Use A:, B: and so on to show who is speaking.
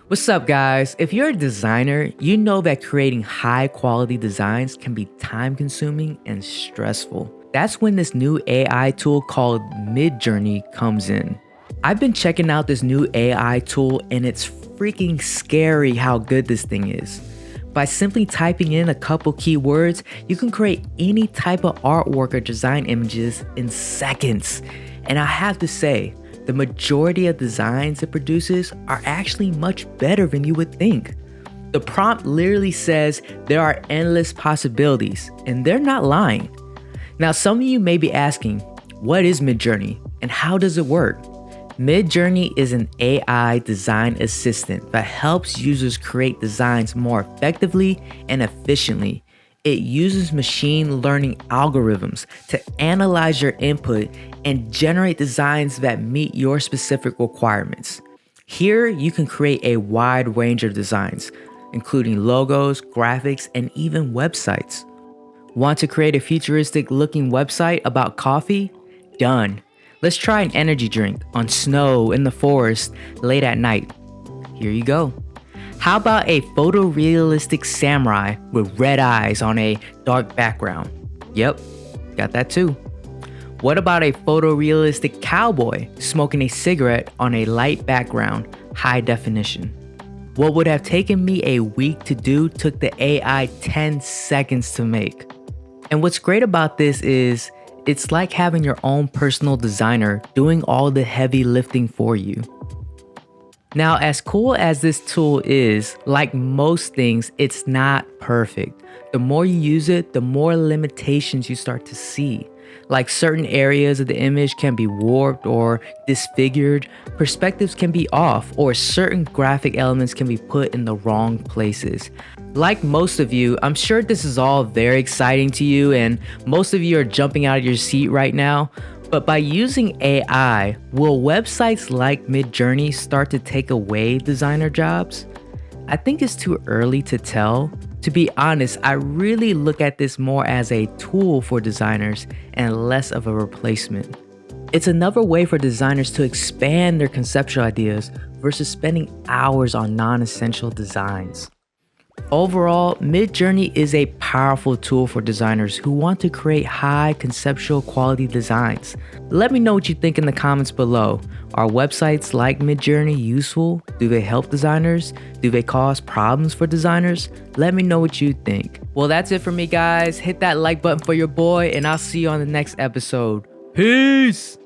A: What's up, guys? If you're a designer, you know that creating high quality designs can be time consuming and stressful. That's when this new AI tool called MidJourney comes in. I've been checking out this new AI tool and it's freaking scary how good this thing is. By simply typing in a couple keywords, you can create any type of artwork or design images in seconds. And I have to say, the majority of designs it produces are actually much better than you would think. The prompt literally says there are endless possibilities, and they're not lying. Now, some of you may be asking, what is MidJourney and how does it work? MidJourney is an AI design assistant that helps users create designs more effectively and efficiently. It uses machine learning algorithms to analyze your input and generate designs that meet your specific requirements. Here, you can create a wide range of designs, including logos, graphics, and even websites. Want to create a futuristic looking website about coffee? Done. Let's try an energy drink on snow in the forest late at night. Here you go. How about a photorealistic samurai with red eyes on a dark background? Yep, got that too. What about a photorealistic cowboy smoking a cigarette on a light background, high definition? What would have taken me a week to do took the AI 10 seconds to make. And what's great about this is it's like having your own personal designer doing all the heavy lifting for you. Now, as cool as this tool is, like most things, it's not perfect. The more you use it, the more limitations you start to see. Like certain areas of the image can be warped or disfigured, perspectives can be off, or certain graphic elements can be put in the wrong places. Like most of you, I'm sure this is all very exciting to you and most of you are jumping out of your seat right now. But by using AI, will websites like MidJourney start to take away designer jobs? I think it's too early to tell. To be honest, I really look at this more as a tool for designers and less of a replacement. It's another way for designers to expand their conceptual ideas versus spending hours on non-essential designs. Overall, MidJourney is a powerful tool for designers who want to create high conceptual quality designs. Let me know what you think in the comments below. Are websites like MidJourney useful? Do they help designers? Do they cause problems for designers? Let me know what you think. Well, that's it for me, guys. Hit that like button for your boy, and I'll see you on the next episode. Peace!